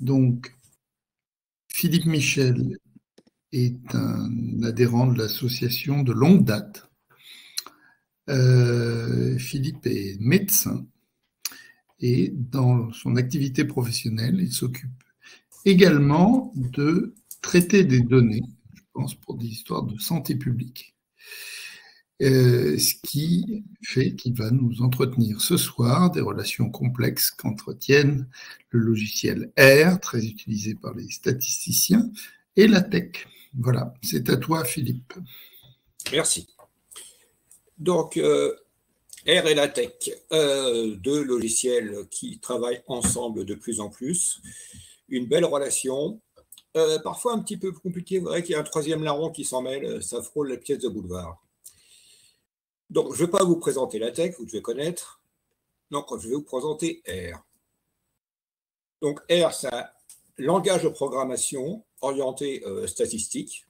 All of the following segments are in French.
Donc, Philippe Michel est un adhérent de l'association de longue date. Philippe est médecin et dans son activité professionnelle, il s'occupe également de traiter des données, je pense pour des histoires de santé publique. Ce qui fait qu'il va nous entretenir ce soir des relations complexes qu'entretiennent le logiciel R, très utilisé par les statisticiens, et la tech. Voilà, c'est à toi, Philippe. Merci. Donc, R et la tech, deux logiciels qui travaillent ensemble de plus en plus. Une belle relation, parfois un petit peu compliqué. Vous voyez qu'il y a un troisième larron qui s'en mêle, ça frôle la pièce de boulevard. Donc, je ne vais pas vous présenter la tech, vous devez connaître. Donc, je vais vous présenter R. Donc, R, c'est un langage de programmation orienté statistique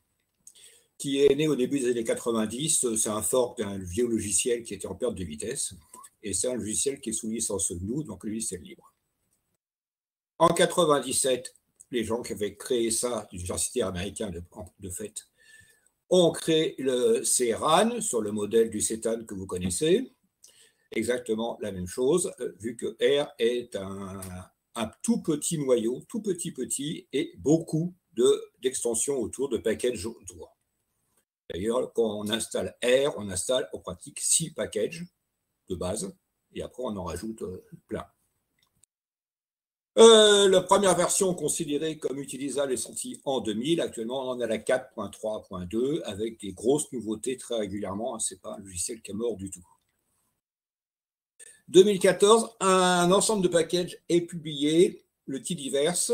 qui est né au début des années 90. C'est un fork d'un vieux logiciel qui était en perte de vitesse. Et c'est un logiciel qui est sous licence GNU, donc le logiciel libre. En 97, les gens qui avaient créé ça, l'université américaine de fait, ont créé le CRAN sur le modèle du CETAN que vous connaissez. Exactement la même chose, vu que R est un tout petit noyau, tout petit, et beaucoup d'extensions autour, de packages autour. D'ailleurs, quand on installe R, on installe en pratique 6 packages de base, et après on en rajoute plein. La première version considérée comme utilisable est sortie en 2000. Actuellement, on en a la 4.3.2 avec des grosses nouveautés très régulièrement. Ce n'est pas un logiciel qui est mort du tout. 2014, un ensemble de packages est publié, le Tidyverse,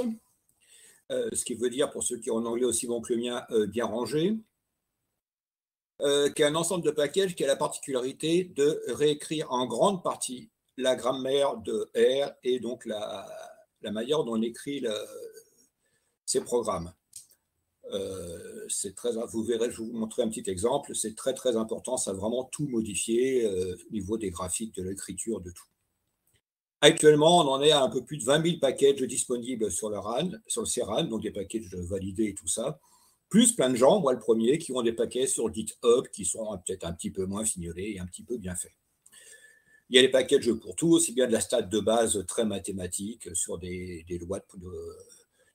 ce qui veut dire, pour ceux qui ont un anglais aussi bon que le mien, bien rangé, qui est un ensemble de packages qui a la particularité de réécrire en grande partie la grammaire de R et donc la manière dont on écrit ces programmes. Vous verrez, je vais vous montrer un petit exemple, c'est très important, ça a vraiment tout modifié au niveau des graphiques, de l'écriture, de tout. Actuellement, on en est à un peu plus de 20 000 packages disponibles sur le CRAN, donc des packages validés et tout ça, plus plein de gens, moi le premier, qui ont des packages sur GitHub qui sont peut-être un petit peu moins fignolés et un petit peu bien faits. Il y a des packages pour tout, aussi bien de la stat de base très mathématique sur des lois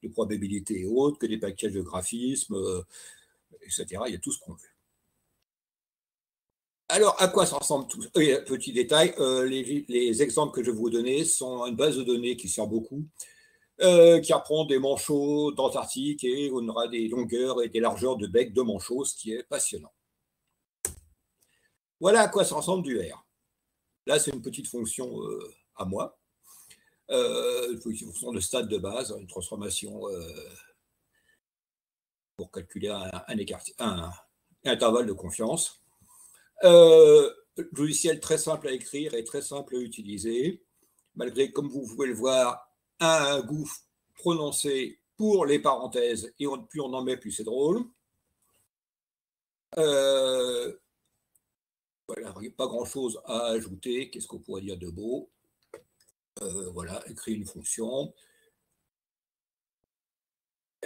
de probabilité et autres, que des packages de graphisme, etc. Il y a tout ce qu'on veut. Alors, à quoi ça ressemble tout ça? Petit détail, les exemples que je vais vous donner sont une base de données qui sert beaucoup, qui reprend des manchots d'Antarctique et on aura des longueurs et des largeurs de bec de manchots, ce qui est passionnant. Voilà à quoi ça ressemble du R. Là, c'est une petite fonction à moi. Une fonction de stade de base, une transformation pour calculer un intervalle de confiance. Logiciel très simple à écrire et très simple à utiliser, malgré, comme vous pouvez le voir, un goût prononcé pour les parenthèses, et plus on en met, plus c'est drôle. Voilà, pas grand-chose à ajouter. Qu'est-ce qu'on pourrait dire de beau? Voilà, écrit une fonction.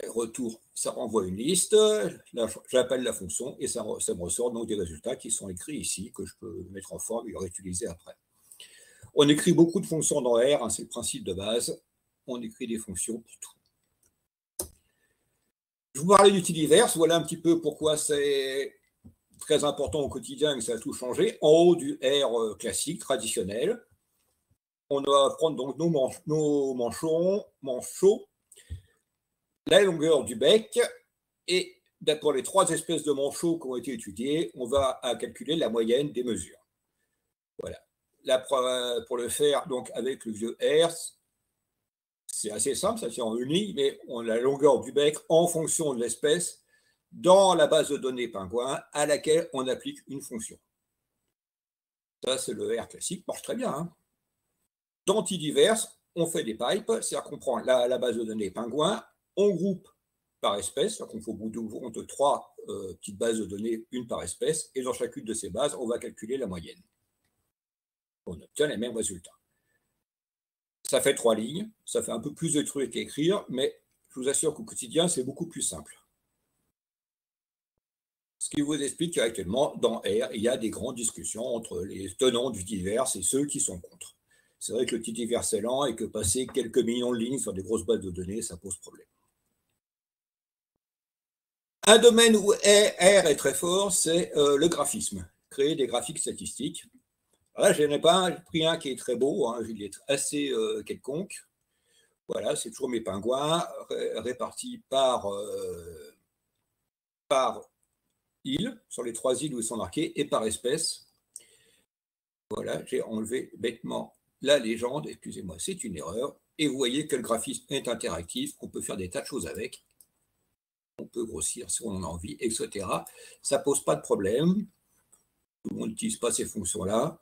Retour, ça renvoie une liste. Là, j'appelle la fonction et ça me ressort donc des résultats qui sont écrits ici, que je peux mettre en forme et réutiliser après. On écrit beaucoup de fonctions dans R, hein, c'est le principe de base. On écrit des fonctions pour tout. Je vous parlais du Tidyverse, voilà un petit peu pourquoi c'est très important au quotidien et que ça a tout changé. En haut du R classique, traditionnel, on va prendre donc nos manchots, la longueur du bec, et pour les 3 espèces de manchots qui ont été étudiées, on va calculer la moyenne des mesures. Voilà. Là, pour le faire donc avec le vieux R, c'est assez simple, ça tient en une ligne, mais on a la longueur du bec en fonction de l'espèce dans la base de données pingouin à laquelle on applique une fonction. Ça, c'est le R classique, marche très bien. Hein. Dans Tidyverse, on fait des pipes, c'est-à-dire qu'on prend la base de données pingouin, on groupe par espèce, donc on fait au bout de 3 petites bases de données, une par espèce, et dans chacune de ces bases, on va calculer la moyenne. On obtient les mêmes résultats. Ça fait 3 lignes, ça fait un peu plus de trucs à écrire, mais je vous assure qu'au quotidien, c'est beaucoup plus simple. Ce qui vous explique qu'actuellement, dans R, il y a des grandes discussions entre les tenants du divers et ceux qui sont contre. C'est vrai que le petit divers est lent et que passer quelques millions de lignes sur des grosses bases de données, ça pose problème. Un domaine où R est très fort, c'est le graphisme, créer des graphiques statistiques. Là, je n'ai pas pris un qui est très beau, hein, il est assez quelconque. Voilà, c'est toujours mes pingouins répartis par île, sur les 3 îles où ils sont marqués, et par espèce. Voilà, j'ai enlevé bêtement la légende, excusez-moi, c'est une erreur. Et vous voyez que le graphisme est interactif, on peut faire des tas de choses avec. On peut grossir si on en a envie, etc. Ça ne pose pas de problème. Tout le monde n'utilise pas ces fonctions-là.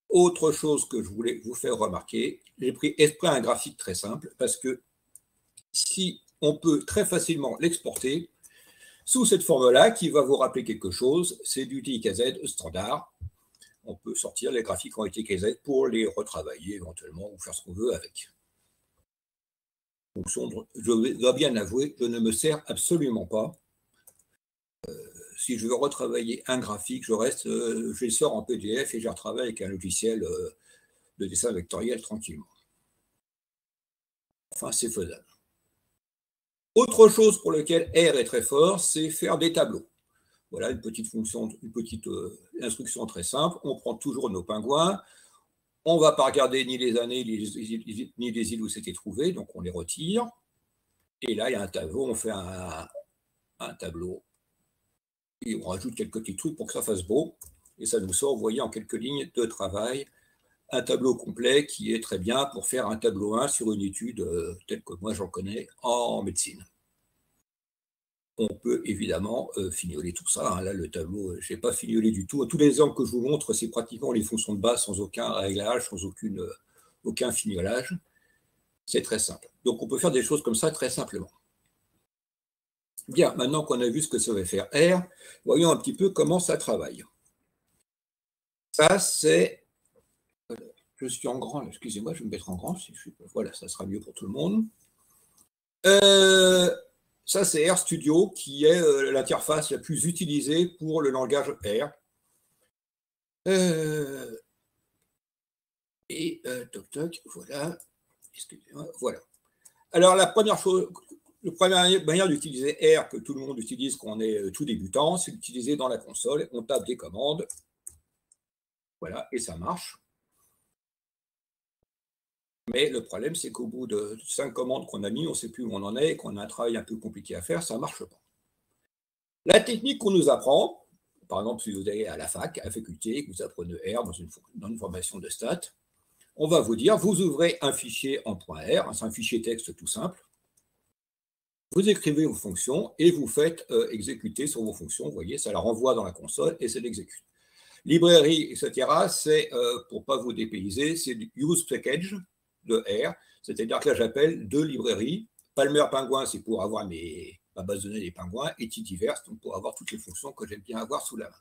Autre chose que je voulais vous faire remarquer, j'ai pris exprès un graphique très simple, parce que si on peut très facilement l'exporter, sous cette forme-là, qui va vous rappeler quelque chose, c'est du TKZ standard. On peut sortir les graphiques en TKZ pour les retravailler éventuellement ou faire ce qu'on veut avec. Donc, je dois bien avouer, je ne me sers absolument pas. Si je veux retravailler un graphique, je le sors en PDF et je retravaille avec un logiciel de dessin vectoriel tranquillement. Enfin, c'est faisable. Autre chose pour laquelle R est très fort, c'est faire des tableaux. Voilà une petite fonction, une petite instruction très simple. On prend toujours nos pingouins. On ne va pas regarder ni les années, ni les îles où c'était trouvé, donc on les retire. Et là, il y a un tableau, on fait un tableau. Et on rajoute quelques petits trucs pour que ça fasse beau. Et ça nous sort, vous voyez, en quelques lignes de travail, un tableau complet qui est très bien pour faire un tableau 1 sur une étude telle que moi j'en connais en médecine. On peut évidemment fignoler tout ça. Hein. Là, le tableau, je n'ai pas fignolé du tout. Tous les exemples que je vous montre, c'est pratiquement les fonctions de base sans aucun réglage, sans aucun fignolage. C'est très simple. Donc, on peut faire des choses comme ça très simplement. Bien, maintenant qu'on a vu ce que ça va faire R, voyons un petit peu comment ça travaille. Ça, c'est... Je suis en grand, excusez-moi, je vais me mettre en grand. Voilà, ça sera mieux pour tout le monde. Ça, c'est RStudio, qui est l'interface la plus utilisée pour le langage R. Toc, toc, voilà. Excusez-moi, voilà. Alors, la première manière d'utiliser R que tout le monde utilise quand on est tout débutant, c'est d'utiliser dans la console. On tape des commandes. Voilà, et ça marche. Mais le problème, c'est qu'au bout de 5 commandes qu'on a mis, on ne sait plus où on en est et qu'on a un travail un peu compliqué à faire, ça ne marche pas. La technique qu'on nous apprend, par exemple, si vous allez à la fac, à la faculté, que vous apprenez R dans une formation de stats, on va vous dire, vous ouvrez un fichier en .R, c'est un fichier texte tout simple, vous écrivez vos fonctions et vous faites exécuter sur vos fonctions, vous voyez, ça la renvoie dans la console et ça l'exécute. Librairie, etc., c'est, pour ne pas vous dépayser, c'est du use package de R, c'est-à-dire que là, j'appelle 2 librairies. Palmer Penguin, c'est pour avoir ma base de données des pingouins, et T-Divers, donc pour avoir toutes les fonctions que j'aime bien avoir sous la main.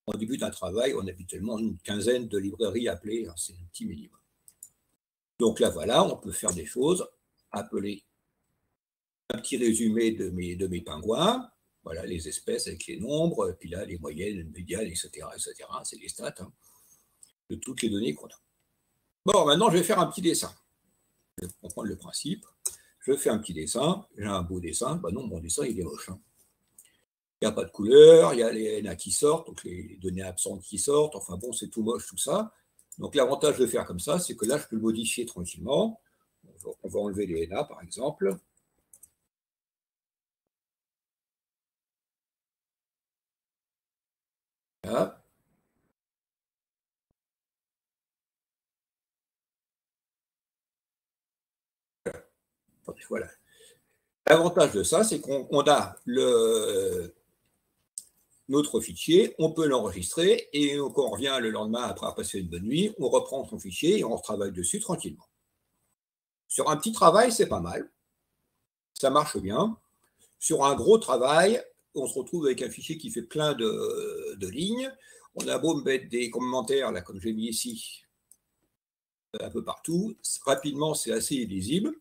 Au début d'un travail, on a habituellement une quinzaine de librairies appelées, c'est un petit minimum. Donc là, voilà, on peut faire des choses, appeler un petit résumé de mes pingouins, voilà, les espèces avec les nombres, puis là, les moyennes, les médianes, etc. C'est les stats de toutes les données qu'on a. Bon, maintenant, je vais faire un petit dessin. Je vais comprendre le principe. Je fais un petit dessin. J'ai un beau dessin. Ben non, mon dessin, il est moche. Hein. Il n'y a pas de couleur, il y a les NA qui sortent, donc les données absentes qui sortent. Enfin bon, c'est tout moche, tout ça. Donc, l'avantage de faire comme ça, c'est que là, je peux le modifier tranquillement. On va enlever les NA, par exemple. Là. Voilà. L'avantage de ça, c'est qu'on a notre fichier, on peut l'enregistrer, et quand on revient le lendemain après avoir passé une bonne nuit, on reprend son fichier et on retravaille dessus tranquillement. Sur un petit travail, c'est pas mal. Ça marche bien. Sur un gros travail, on se retrouve avec un fichier qui fait plein de lignes. On a beau mettre des commentaires, là, comme j'ai mis ici, un peu partout. Rapidement, c'est assez illisible.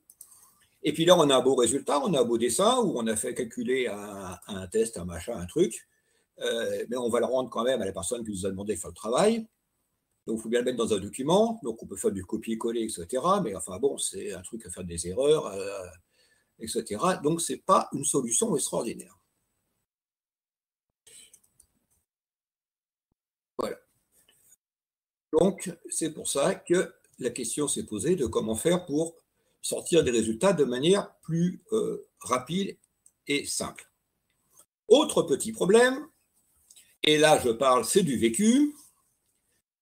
Et puis là, on a un beau résultat, on a un beau dessin où on a fait calculer un test, un machin, un truc. Mais on va le rendre quand même à la personne qui nous a demandé de faire le travail. Donc, il faut bien le mettre dans un document. Donc, on peut faire du copier-coller, etc. Mais enfin, bon, c'est un truc à faire des erreurs, etc. Donc, ce n'est pas une solution extraordinaire. Voilà. Donc, c'est pour ça que la question s'est posée de comment faire pour sortir des résultats de manière plus rapide et simple. Autre petit problème, et là, je parle, c'est du vécu.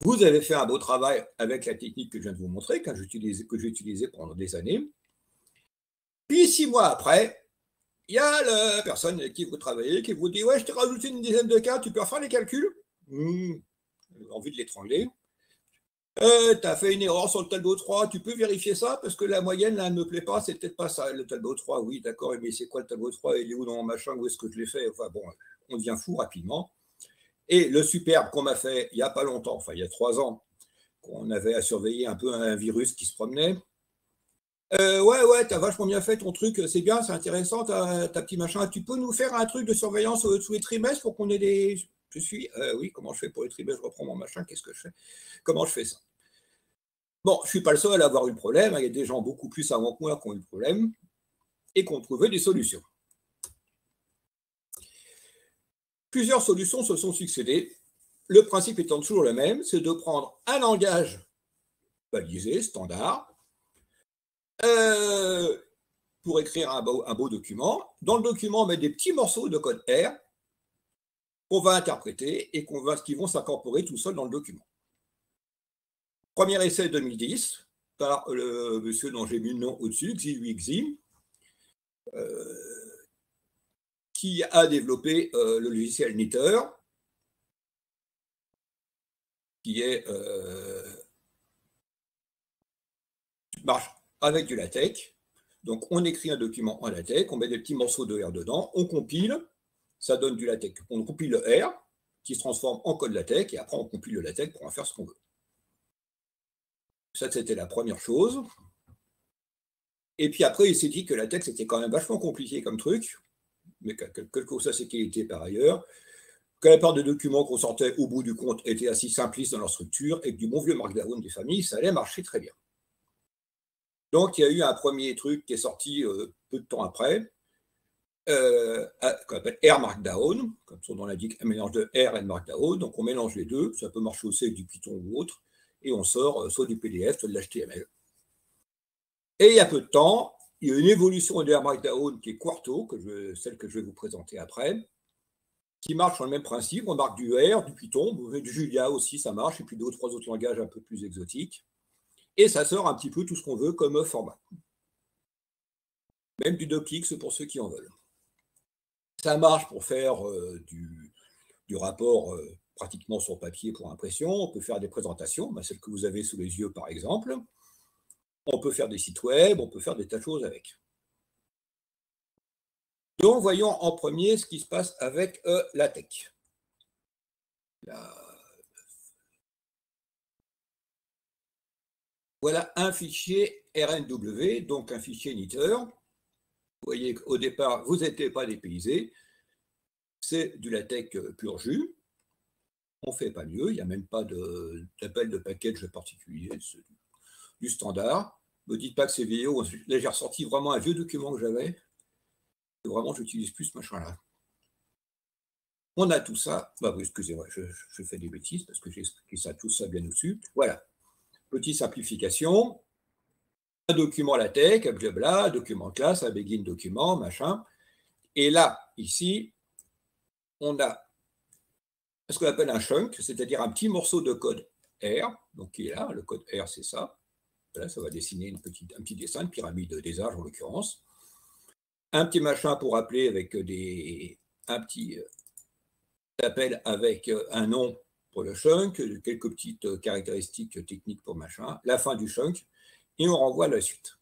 Vous avez fait un beau travail avec la technique que je viens de vous montrer, que j'ai utilisée pendant des années. Puis 6 mois après, il y a la personne avec qui vous travaillez qui vous dit « Ouais, je t'ai rajouté une dizaine de cas, tu peux refaire les calculs ?» J'ai envie de l'étrangler. Tu as fait une erreur sur le tableau 3, tu peux vérifier ça parce que la moyenne, là, ne me plaît pas, c'est peut-être pas ça. Le tableau 3, oui, d'accord, mais c'est quoi le tableau 3? Il est où dans mon machin? Où est-ce que je l'ai fait? Enfin bon, on devient fou rapidement. Et le superbe qu'on m'a fait il n'y a pas longtemps, enfin il y a 3 ans, qu'on avait à surveiller un peu un virus qui se promenait. Ouais, t'as vachement bien fait ton truc, c'est bien, c'est intéressant, ta petit machin. Tu peux nous faire un truc de surveillance sous les trimestres pour qu'on ait des. Je suis, oui, comment je fais pour les trimestres? Je reprends mon machin, qu'est-ce que je fais? Comment je fais ça? Bon, je ne suis pas le seul à avoir eu le problème, il y a des gens beaucoup plus avant que moi qui ont eu le problème et qui ont trouvé des solutions. Plusieurs solutions se sont succédées. Le principe étant toujours le même, c'est de prendre un langage balisé, standard, pour écrire un beau document. Dans le document, on met des petits morceaux de code R qu'on va interpréter et qui vont s'incorporer tout seul dans le document. Premier essai 2010 par le monsieur dont j'ai mis le nom au-dessus, Xi, qui a développé le logiciel Knitr, qui marche avec du LaTeX. Donc, on écrit un document en LaTeX, on met des petits morceaux de R dedans, on compile, ça donne du LaTeX. On compile le R, qui se transforme en code LaTeX, et après, on compile le LaTeX pour en faire ce qu'on veut. Ça, c'était la première chose. Et puis après, il s'est dit que LaTeX était quand même vachement compliqué comme truc, mais quelle que soit ses qualités par ailleurs, que la part des documents qu'on sortait au bout du compte étaient assez simplistes dans leur structure, et que du bon vieux Markdown des familles, ça allait marcher très bien. Donc, il y a eu un premier truc qui est sorti peu de temps après, qu'on appelle R Markdown, comme son nom l'indique, un mélange de R et de Markdown. Donc, on mélange les deux, ça peut marcher aussi avec du Python ou autre, et on sort soit du PDF, soit de l'HTML. Et il y a peu de temps, il y a une évolution de R Markdown qui est Quarto, celle que je vais vous présenter après, qui marche sur le même principe. On marque du R, du Python, du Julia aussi, ça marche, et puis 2 ou 3 autres langages un peu plus exotiques. Et ça sort un petit peu tout ce qu'on veut comme format. Même du docx pour ceux qui en veulent. Ça marche pour faire du rapport pratiquement sur papier pour impression. On peut faire des présentations, celle que vous avez sous les yeux par exemple. On peut faire des sites web, on peut faire des tas de choses avec. Donc, voyons en premier ce qui se passe avec LaTeX. Voilà un fichier RNW, donc un fichier Knitr. Vous voyez qu'au départ, vous n'étiez pas dépaysé. C'est du LaTeX pur jus. On ne fait pas mieux, il n'y a même pas d'appel de package particulier, c'est du standard. Ne me dites pas que c'est vieillot. Là, j'ai ressorti vraiment un vieux document que j'avais. Vraiment, je n'utilise plus ce machin-là. On a tout ça. Bah, excusez-moi, je fais des bêtises parce que j'ai expliqué ça, tout ça bien au-dessus. Voilà. Petite simplification. Un document LaTeX, blabla, document classe, un begin document, machin. Et là, ici, on a ce qu'on appelle un chunk, c'est-à-dire un petit morceau de code R. Donc, qui est là, le code R, c'est ça. Là, ça va dessiner un petit dessin, une pyramide des âges en l'occurrence. Un petit machin pour appeler avec un petit appel avec un nom pour le chunk, quelques petites caractéristiques techniques pour machin, la fin du chunk, et on renvoie la suite.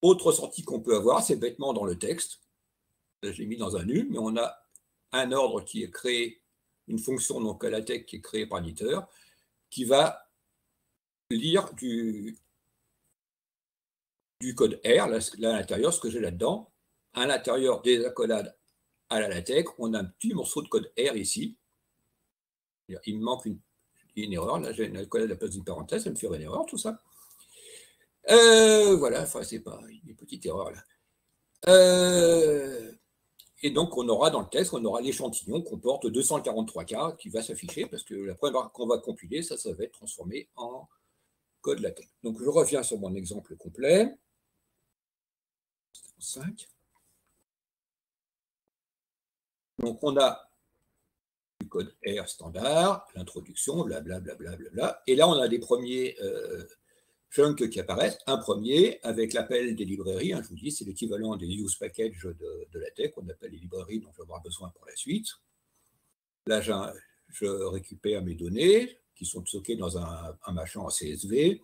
Autre sortie qu'on peut avoir, c'est bêtement dans le texte. Là, je l'ai mis dans un nul, mais on a un ordre qui est créé, une fonction donc LaTeX qui est créée par Knitr, qui va lire du code R, là à l'intérieur, ce que j'ai là-dedans. À l'intérieur des accolades à la LaTeX, on a un petit morceau de code R ici. Il me manque une erreur. Là, j'ai une accolade à la place d'une parenthèse, ça me fait une erreur, tout ça. Voilà, enfin, c'est pas une petite erreur là. Et donc, on aura dans le test, on aura l'échantillon qu'on porte 243K qui va s'afficher parce que la première fois qu'on va compiler, ça va être transformé en code LaTeX. Donc, je reviens sur mon exemple complet. 5. Donc, on a du code R standard, l'introduction, blablabla, blablabla. Et là, on a des premiers chunks qui apparaissent. Un premier avec l'appel des librairies. Je vous dis, c'est l'équivalent des use packages de LaTeX. On appelle les librairies dont je vais avoir besoin pour la suite. Là, je récupère mes données qui sont stockées dans un machin en CSV.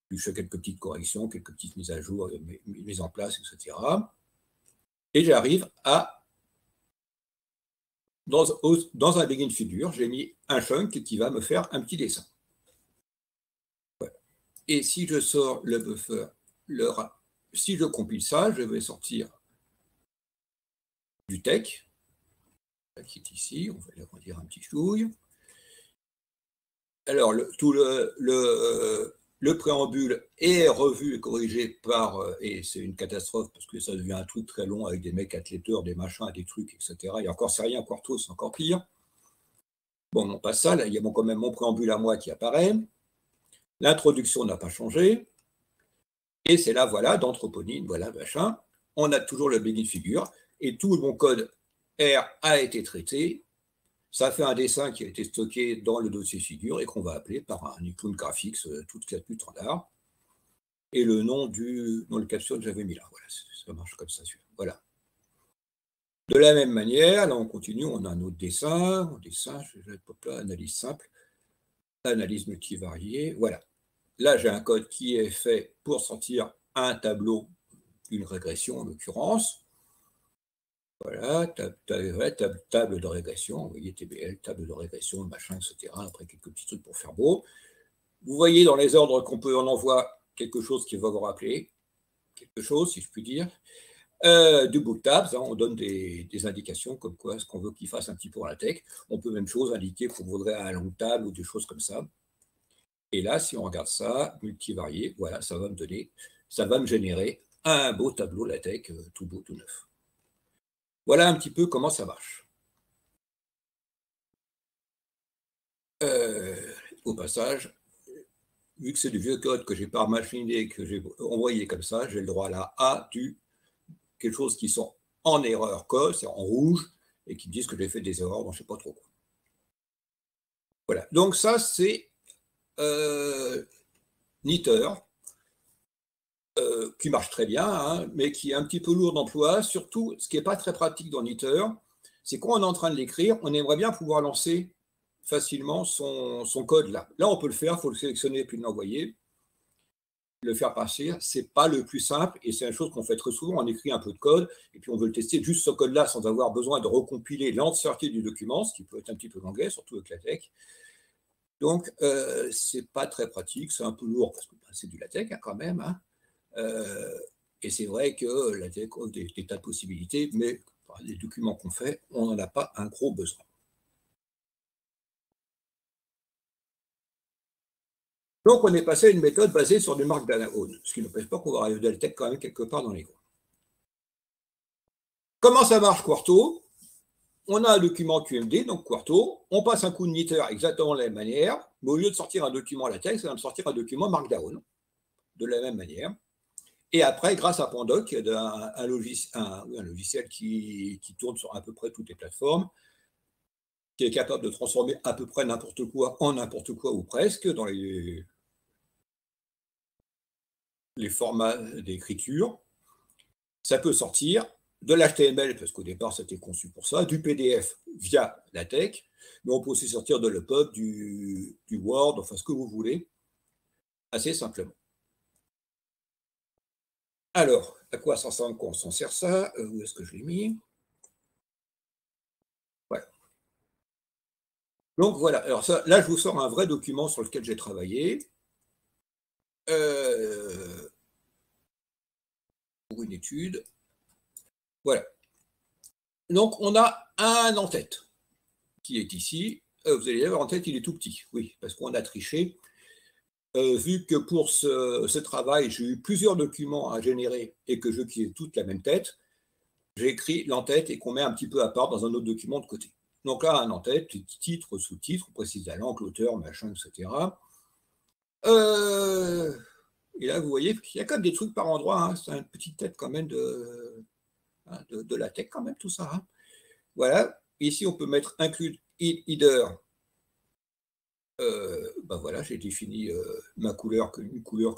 Puis je fais quelques petites corrections, quelques petites mises à jour, mises en place, etc. Et j'arrive dans un begin figure, j'ai mis un chunk qui va me faire un petit dessin. Voilà. Et si je sors le buffer, si je compile ça, je vais sortir du tech, qui est ici, on va l'agrandir un petit chouille. Alors, tout le préambule est revu et corrigé par, et c'est une catastrophe parce que ça devient un truc très long avec des mecs athlèteurs, des machins, des trucs, etc. Et encore, c'est rien, Quarto, c'est encore pire. Bon, on passe ça, là, il y a quand même mon préambule à moi qui apparaît. L'introduction n'a pas changé. Et c'est là, voilà, d'anthroponine, voilà, machin. On a toujours le begin figure. Et tout mon code R a été traité. Ça fait un dessin qui a été stocké dans le dossier figure et qu'on va appeler par un icône graphics, toute plus standard. Et le nom le caption j'avais mis là. Voilà, ça marche comme ça. Voilà. De la même manière, là on continue, on a un autre dessin. Je vais là, analyse simple, analyse multivariée. Voilà. Là, j'ai un code qui est fait pour sortir un tableau, une régression en l'occurrence. Voilà, table de régression, vous voyez TBL, table de régression, machin, etc. Après quelques petits trucs pour faire beau. Vous voyez dans les ordres qu'on peut, on envoie quelque chose qui va vous rappeler quelque chose, si je puis dire. Du book tabs, on donne des indications comme quoi ce qu'on veut qu'il fasse un petit peu en LaTeX. On peut même chose indiquer qu'on voudrait un long table ou des choses comme ça. Et là, si on regarde ça, multivarié, voilà, ça va me générer un beau tableau LaTeX tout beau, tout neuf. Voilà un petit peu comment ça marche. Au passage, vu que c'est du vieux code que j'ai pas machiné, que j'ai envoyé comme ça, j'ai le droit là à quelque chose qui sont en erreur code, c'est en rouge, et qui me disent que j'ai fait des erreurs, donc je ne sais pas trop quoi. Voilà, donc ça c'est Knitr, qui marche très bien, hein, mais qui est un petit peu lourd d'emploi. Surtout, ce qui n'est pas très pratique dans Knitr, c'est quand on est en train de l'écrire, on aimerait bien pouvoir lancer facilement son code là. Là, on peut le faire, il faut le sélectionner puis l'envoyer. Le faire passer, c'est pas le plus simple et c'est une chose qu'on fait très souvent. On écrit un peu de code et puis on veut le tester juste ce code-là sans avoir besoin de recompiler l'entièreté du document, ce qui peut être un petit peu l'anglais, surtout avec LaTeX. Donc, c'est pas très pratique, c'est un peu lourd parce que c'est du LaTeX hein, quand même. Hein. Et c'est vrai que LaTeX offre des tas de possibilités, mais les documents qu'on fait, on n'en a pas un gros besoin. Donc, on est passé à une méthode basée sur du Markdown, ce qui ne pèse pas qu'on va arriver de LaTeX quand même quelque part dans les coins. Comment ça marche Quarto? On a un document QMD, donc Quarto, on passe un coup de Knitr exactement de la même manière, mais au lieu de sortir un document LaTeX, ça va me sortir un document Markdown, de la même manière. Et après, grâce à Pandoc, un logiciel qui tourne sur à peu près toutes les plateformes, qui est capable de transformer à peu près n'importe quoi en n'importe quoi ou presque dans les formats d'écriture, ça peut sortir de l'HTML, parce qu'au départ, c'était conçu pour ça, du PDF via LaTeX, mais on peut aussi sortir de l'EPUB, du Word, enfin ce que vous voulez, assez simplement. Alors, à quoi ça ressemble quand on s'en sert ça? Où est-ce que je l'ai mis? Voilà. Donc voilà, alors ça, là je vous sors un vrai document sur lequel j'ai travaillé. pour une étude. Voilà. Donc, on a un en-tête qui est ici. Vous allez voir, en tête, il est tout petit. Oui, parce qu'on a triché. Vu que pour ce travail, j'ai eu plusieurs documents à générer et que je qui toute la même tête, j'ai écrit l'en-tête et qu'on met un petit peu à part dans un autre document de côté. Donc là, un en-tête, titre, sous-titre, précise la langue, l'auteur, machin, etc. Et là, vous voyez qu'il y a quand même des trucs par endroit. Hein. C'est une petite tête quand même de la tech quand même, tout ça. Hein. Voilà. Ici, on peut mettre include header. Ben voilà, j'ai défini une couleur que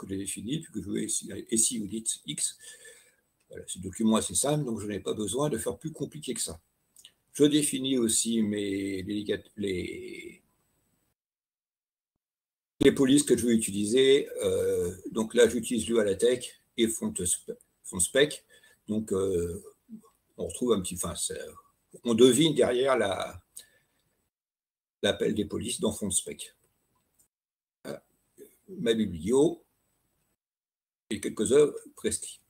j'ai définie, puis que je veux ici ou dit X. Voilà, ce document assez simple, donc je n'ai pas besoin de faire plus compliqué que ça. Je définis aussi les polices que je veux utiliser. Donc là, j'utilise l'UALaTeX et FontSpec. Donc, on retrouve un petit... Enfin, on devine derrière l'appel des polices dans FontSpec. Ma biblio et quelques œuvres prescrites.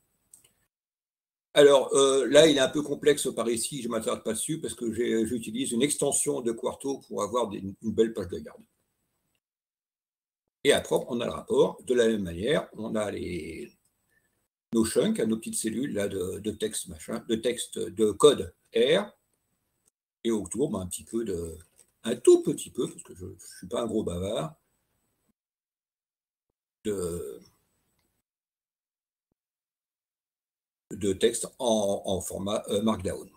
Alors là, il est un peu complexe par ici, je ne m'attarde pas dessus parce que j'utilise une extension de Quarto pour avoir une belle page de garde. Et après, on a le rapport. De la même manière, on a nos chunks, nos petites cellules là, de texte, machin, de texte de code R. Et autour, ben, un tout petit peu, parce que je ne suis pas un gros bavard, de texte en format Markdown.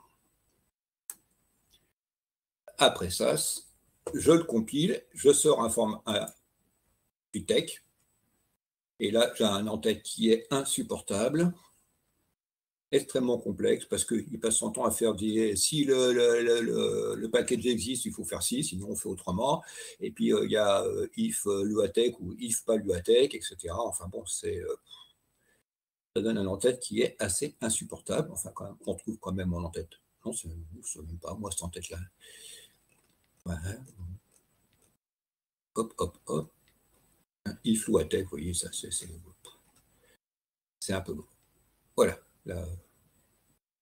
Après ça, je le compile, je sors un format du tech, et là, j'ai un en-tête qui est insupportable, extrêmement complexe, parce qu'il passe son temps à faire si le package existe, il faut faire ci, sinon on fait autrement. Et puis, il y a if l'UATeX ou if pas l'UATeX, etc. Enfin bon, ça donne un en-tête qui est assez insupportable. Enfin, quand même, on trouve quand même en en-tête. Non, c'est même pas moi, cette en-tête-là. Ouais. Hop, hop, hop. If l'UATeX, vous voyez, ça, c'est un peu beau. Voilà.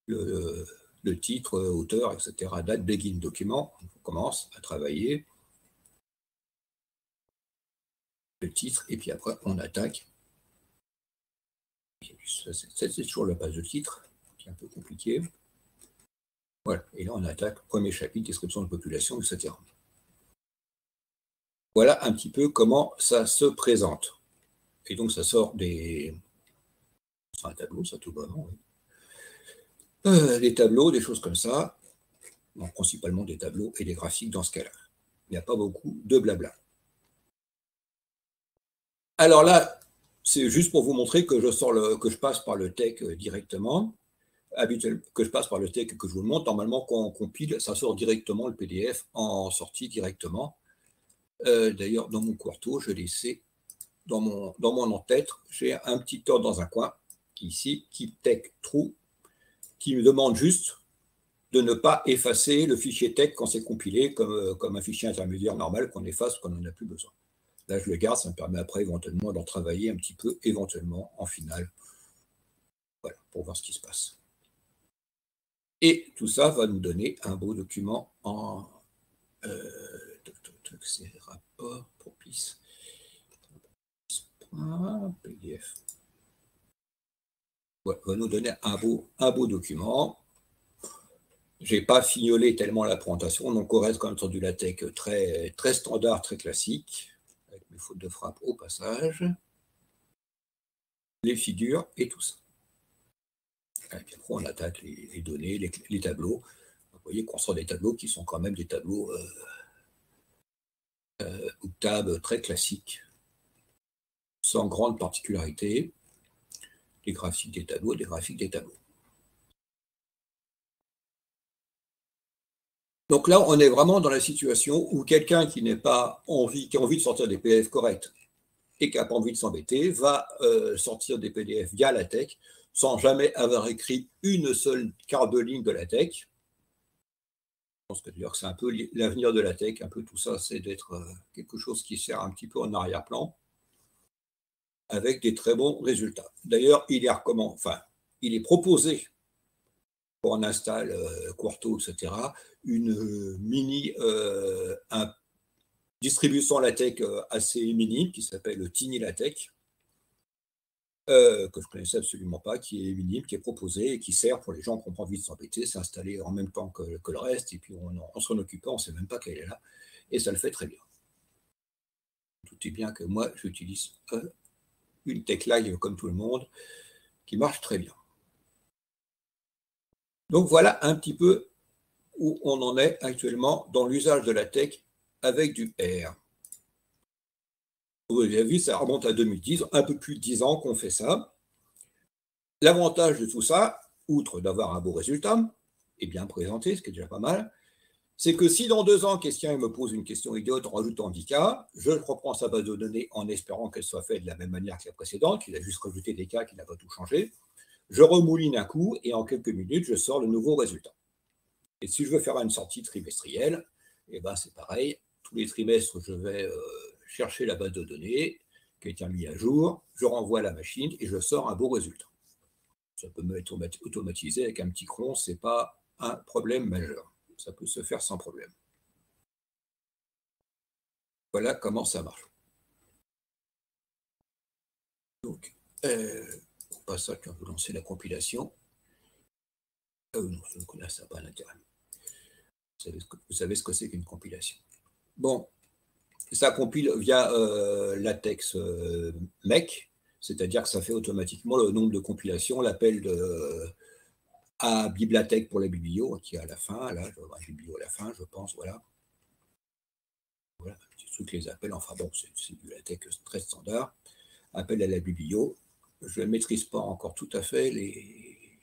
Le titre, auteur, etc. Date, begin, document. On commence à travailler. Le titre, et puis après, on attaque. C'est toujours la page de titre, qui est un peu compliqué. Voilà, et là, on attaque premier chapitre, description de population, etc. Voilà un petit peu comment ça se présente. Et donc, ça sort des... C'est un tableau, ça, tout bonnement, oui. Des tableaux, des choses comme ça. Donc, principalement des tableaux et des graphiques dans ce cas-là. Il n'y a pas beaucoup de blabla. Alors là, c'est juste pour vous montrer que je passe par le tech directement. Que je passe par le tech et que je vous le montre. Normalement, quand on compile, ça sort directement le PDF en sortie directement. D'ailleurs, dans mon Quarto, je laissais dans mon en-tête, j'ai un petit ordre dans un coin, ici, keep tech true, qui me demande juste de ne pas effacer le fichier tech quand c'est compilé, comme un fichier intermédiaire normal qu'on efface quand on n'en a plus besoin. Là, je le garde, ça me permet après éventuellement d'en travailler un petit peu, éventuellement en finale. Voilà, pour voir ce qui se passe. Et tout ça va nous donner un beau document en c'est rapport propice. PDF. Ouais, va nous donner un beau document. Je n'ai pas fignolé tellement la présentation, donc on reste quand même sur du LaTeX très, très standard, très classique, avec mes fautes de frappe au passage, les figures et tout ça. Et puis après, on attaque les données, les tableaux. Vous voyez qu'on sort des tableaux qui sont quand même des tableaux Octave très classiques, sans grande particularité. Des graphiques des tableaux, des graphiques des tableaux. Donc là, on est vraiment dans la situation où quelqu'un qui a envie de sortir des PDF corrects et qui n'a pas envie de s'embêter, va sortir des PDF via LaTeX sans jamais avoir écrit une seule quart de ligne de LaTeX. Je pense que d'ailleurs c'est un peu l'avenir de LaTeX, un peu tout ça, c'est d'être quelque chose qui sert un petit peu en arrière-plan. avec des très bons résultats. D'ailleurs, il est proposé, quand on installe Quarto, etc., une distribution LaTeX assez minime qui s'appelle le Tiny LaTeX, que je ne connaissais absolument pas, qui est minime, qui est proposé et qui sert pour les gens qui n'ont pas envie de s'embêter, c'est installé en même temps que le reste, et puis en s'en occupant, on ne sait même pas qu'elle est là, et ça le fait très bien. Tout est bien que moi, j'utilise une TechLive comme tout le monde, qui marche très bien. Donc voilà un petit peu où on en est actuellement dans l'usage de la tech avec du R. Vous avez vu, ça remonte à 2010, un peu plus de 10 ans qu'on fait ça. L'avantage de tout ça, outre d'avoir un beau résultat, et bien présenté, ce qui est déjà pas mal, c'est que si dans 2 ans, quelqu'un me pose une question idiote en rajoutant 10 cas, je reprends sa base de données en espérant qu'elle soit faite de la même manière que la précédente, qu'il a juste rajouté des cas, qu'il n'a pas tout changé. Je remouline un coup et en quelques minutes, je sors le nouveau résultat. Et si je veux faire une sortie trimestrielle, eh ben c'est pareil. Tous les trimestres, je vais chercher la base de données qui a été mise à jour, je renvoie à la machine et je sors un beau résultat. Ça peut me être automatisé avec un petit cron, ce n'est pas un problème majeur. Ça peut se faire sans problème. Voilà comment ça marche. Donc, au passage, on peut lancer la compilation. Non, ça n'a pas d'intérêt. Vous savez ce que c'est qu'une compilation. Bon, ça compile via LaTeX MEC, c'est-à-dire que ça fait automatiquement le nombre de compilations, l'appel à bibliothèque pour la biblio, qui est à la fin, là, je vais avoir une biblio à la fin, je pense, voilà. Voilà, petit truc les appels, enfin bon, c'est du LaTeX très standard. Appel à la biblio, je ne maîtrise pas encore tout à fait les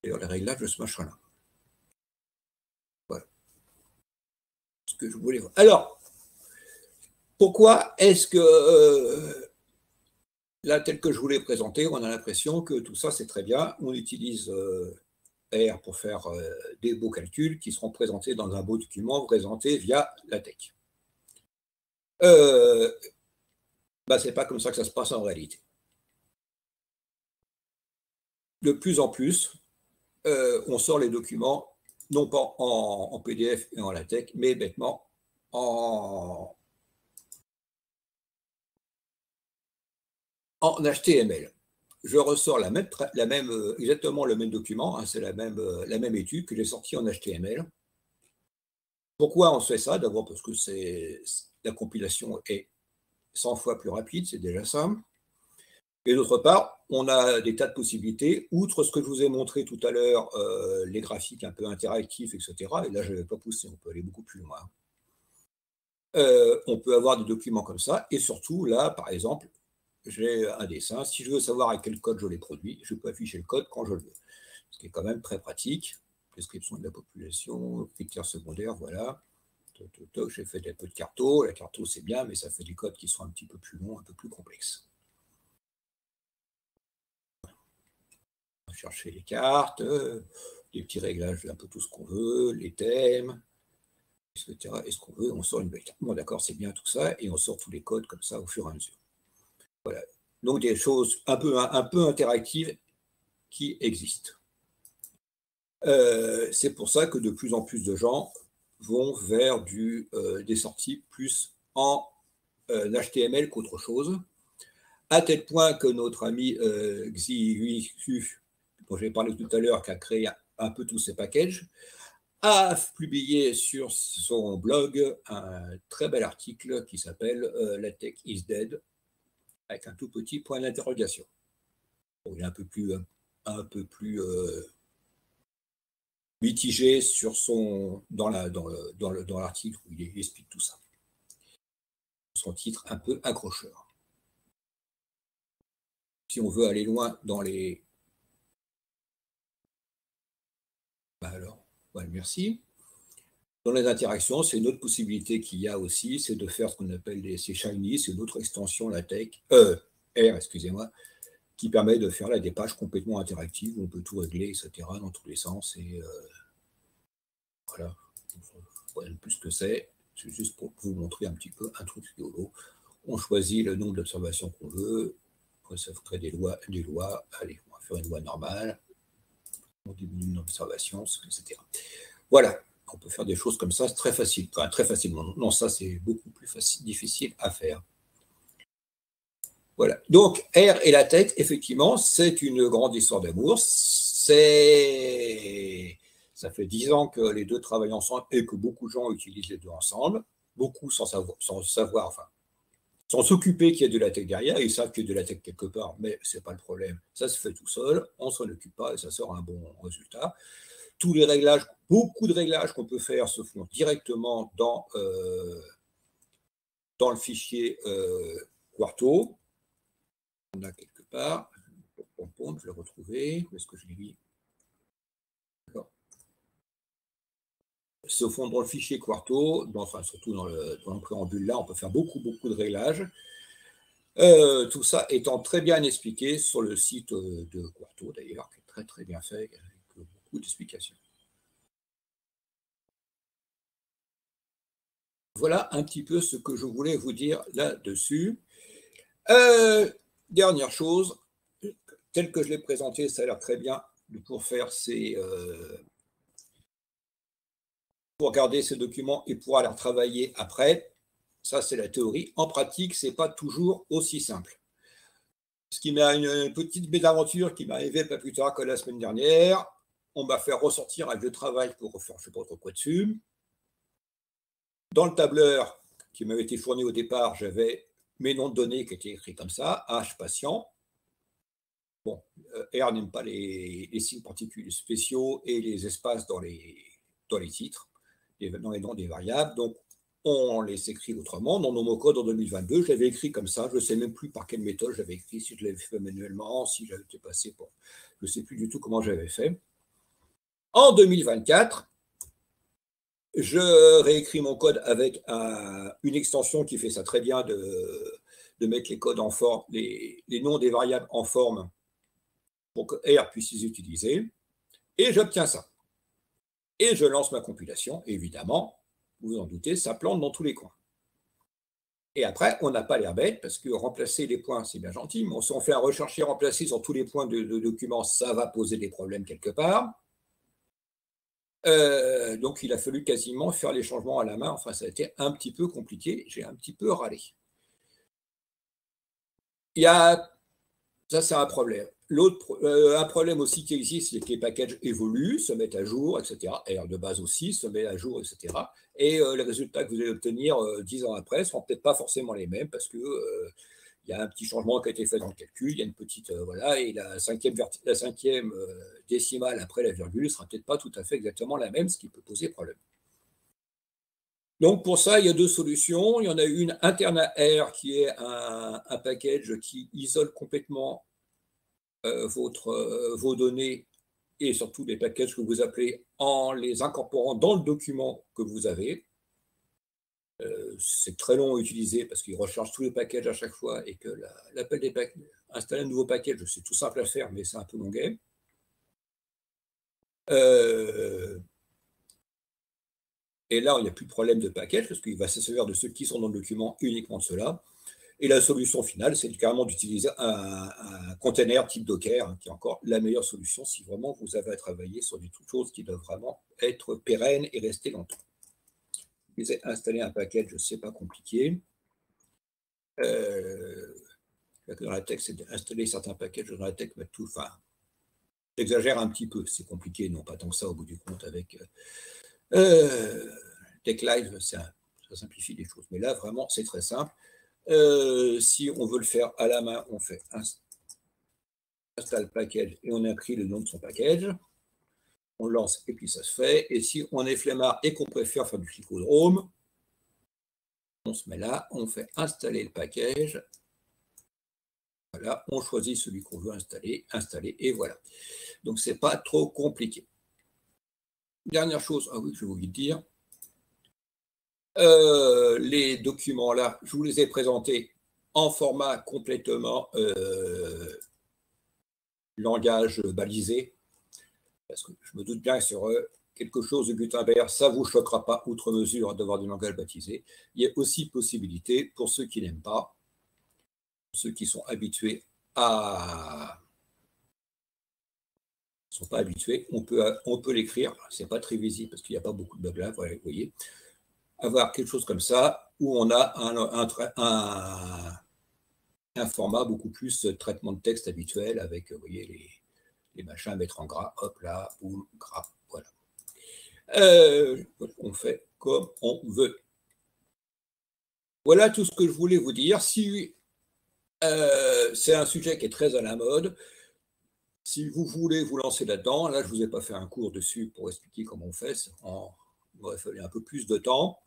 réglages de ce machin-là. Voilà. Ce que je voulais voir. Alors, pourquoi est-ce que là, tel que je voulais présenter, on a l'impression que tout ça, c'est très bien. On utilise R pour faire des beaux calculs qui seront présentés dans un beau document présenté via LaTeX. C'est pas comme ça que ça se passe en réalité. De plus en plus, on sort les documents, non pas en PDF et en LaTeX, mais bêtement en HTML. Je ressors exactement le même document, hein, c'est la même étude que j'ai sortie en HTML. Pourquoi on fait ça? D'abord parce que la compilation est 100 fois plus rapide, c'est déjà ça. Et d'autre part, on a des tas de possibilités. Outre ce que je vous ai montré tout à l'heure, les graphiques un peu interactifs, etc. Et là, je ne vais pas pousser, on peut aller beaucoup plus loin. On peut avoir des documents comme ça. Et surtout, là, par exemple, j'ai un dessin. Si je veux savoir à quel code je l'ai produit, je peux afficher le code quand je le veux. Ce qui est quand même très pratique. Description de la population, critères secondaires, voilà. J'ai fait un peu de carto. La carto, c'est bien, mais ça fait des codes qui sont un petit peu plus longs, un peu plus complexes. On va chercher les cartes, des petits réglages, un peu tout ce qu'on veut, les thèmes, etc. Et ce qu'on veut, on sort une belle carte. Bon, d'accord, c'est bien tout ça, et on sort tous les codes comme ça au fur et à mesure. Voilà. Donc des choses un peu interactives qui existent. C'est pour ça que de plus en plus de gens vont vers des sorties plus en HTML qu'autre chose, à tel point que notre ami Xi, dont j'ai parlé tout à l'heure, qui a créé un peu tous ces packages, a publié sur son blog un très bel article qui s'appelle LaTeX is dead, avec un tout petit point d'interrogation. Bon, il est un peu plus mitigé dans l'article où il explique tout ça. Son titre un peu accrocheur. Si on veut aller loin dans les... alors, ouais, merci. Dans les interactions, c'est une autre possibilité qu'il y a aussi, c'est de faire ce qu'on appelle ces Shiny, c'est une autre extension LaTeX, R, excusez-moi, qui permet de faire des pages complètement interactives où on peut tout régler, etc., dans tous les sens. Et voilà, je ne sais pas plus ce que c'est juste pour vous montrer un petit peu un truc rigolo. On choisit le nombre d'observations qu'on veut. Ça crée des lois. Allez, on va faire une loi normale. On diminue le nombre d'observations, etc. Voilà. On peut faire des choses comme ça, c'est très facile. Enfin, très facilement. Non, ça, c'est beaucoup plus difficile à faire. Voilà. Donc, R et la tech, effectivement, c'est une grande histoire d'amour. Ça fait 10 ans que les deux travaillent ensemble et que beaucoup de gens utilisent les deux ensemble. Beaucoup sans savoir, enfin, sans s'occuper qu'il y a de la tech derrière. Ils savent qu'il y a de la tech quelque part, mais ce n'est pas le problème. Ça se fait tout seul, on ne s'en occupe pas et ça sort un bon résultat. Tous les réglages, beaucoup de réglages qu'on peut faire se font directement dans le fichier Quarto. On a quelque part, je l'ai retrouvé, où est-ce que je l'ai mis? D'accord. Se fond dans le fichier Quarto, enfin, surtout dans le préambule là, on peut faire beaucoup de réglages. Tout ça étant très bien expliqué sur le site de Quarto d'ailleurs, qui est très bien fait, avec beaucoup d'explications. Voilà un petit peu ce que je voulais vous dire là-dessus. Dernière chose, tel que je l'ai présenté, ça a l'air très bien pour faire pour garder ces documents et pouvoir les retravailler après. Ça, c'est la théorie. En pratique, ce n'est pas toujours aussi simple. Ce qui m'a une petite mésaventure qui m'est arrivée pas plus tard que la semaine dernière. On m'a fait ressortir un vieux travail pour refaire je ne sais pas trop quoi dessus. Dans le tableur qui m'avait été fourni au départ, j'avais mes noms de données qui étaient écrits comme ça, H patient. Bon, R n'aime pas les signes particuliers spéciaux et les espaces dans les titres, dans les noms des variables. Donc, on les écrit autrement. Dans Nomocode en 2022, je l'avais écrit comme ça. Je ne sais même plus par quelle méthode j'avais écrit, si je l'avais fait manuellement, si j'avais été passé pour... Je ne sais plus du tout comment j'avais fait. En 2024, je réécris mon code avec une extension qui fait ça très bien de mettre les codes en forme, les noms des variables en forme pour que R puisse les utiliser. Et j'obtiens ça. Et je lance ma compilation. Évidemment, vous vous en doutez, ça plante dans tous les coins. Et après, on n'a pas l'air bête, parce que remplacer les points, c'est bien gentil, mais si on fait un rechercher remplacer sur tous les points de documents, ça va poser des problèmes quelque part. Donc, il a fallu quasiment faire les changements à la main. Enfin, ça a été un petit peu compliqué. J'ai un petit peu râlé. Ça, c'est un problème. Un problème aussi qui existe, c'est que les packages évoluent, se mettent à jour, etc. R de base aussi se met à jour, etc. Et les résultats que vous allez obtenir 10 ans après ne seront peut-être pas forcément les mêmes parce que il y a un petit changement qui a été fait dans le calcul, il y a une petite voilà, et la cinquième décimale après la virgule ne sera peut-être pas tout à fait exactement la même, ce qui peut poser problème. Donc pour ça, il y a deux solutions. Il y en a une interne à R qui est un package qui isole complètement vos données et surtout les packages que vous appelez en les incorporant dans le document que vous avez. C'est très long à utiliser parce qu'il recharge tous les packages à chaque fois et que l'appel des packages, installer un nouveau package, c'est tout simple à faire, mais c'est un peu longuet. Et là, il n'y a plus de problème de package parce qu'il va se servir de ceux qui sont dans le document, uniquement de ceux-là. Et la solution finale, c'est carrément d'utiliser un container type Docker, qui est encore la meilleure solution si vraiment vous avez à travailler sur des choses qui doivent vraiment être pérennes et rester longtemps. Vous avez installé un package, c'est pas compliqué. Dans la tech, c'est d'installer certains packages dans la tech, mais tout, enfin, j'exagère un petit peu, c'est compliqué, non pas tant que ça au bout du compte avec TechLive, ça simplifie les choses. Mais là, vraiment, c'est très simple. Si on veut le faire à la main, on fait install package et on écrit le nom de son package. On lance et puis ça se fait. Et si on est flemmard et qu'on préfère faire du clicodrome, on se met là, on fait installer le package. Voilà, on choisit celui qu'on veut installer, et voilà. Donc, ce n'est pas trop compliqué. Dernière chose, ah oui, je vais vous le dire. Les documents là, je vous les ai présentés en format complètement langage balisé, parce que je me doute bien que sur quelque chose de Gutenberg, ça ne vous choquera pas outre mesure d'avoir du langage baptisé. Il y a aussi possibilité, pour ceux qui n'aiment pas, ceux qui sont habitués à... sont pas habitués, on peut l'écrire, c'est pas très visible parce qu'il n'y a pas beaucoup de blabla, voilà, vous voyez, avoir quelque chose comme ça où on a un format beaucoup plus traitement de texte habituel avec, vous voyez, les machins à mettre en gras, hop là, boule, gras, voilà. On fait comme on veut. Voilà tout ce que je voulais vous dire. Si c'est un sujet qui est très à la mode, si vous voulez vous lancer là-dedans, là je ne vous ai pas fait un cours dessus pour expliquer comment on fait, il aurait fallu un peu plus de temps,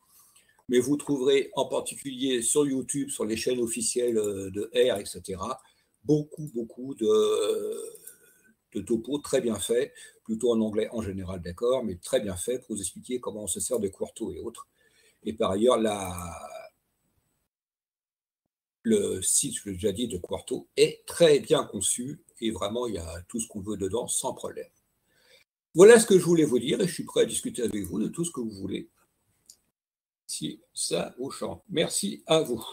mais vous trouverez en particulier sur YouTube, sur les chaînes officielles de R, etc., beaucoup de topos très bien faits, plutôt en anglais en général, d'accord, mais très bien faits pour vous expliquer comment on se sert de Quarto et autres. Et par ailleurs, le site, je l'ai déjà dit, de Quarto est très bien conçu et vraiment, il y a tout ce qu'on veut dedans sans problème. Voilà ce que je voulais vous dire et je suis prêt à discuter avec vous de tout ce que vous voulez, si ça vous chante. Merci à vous.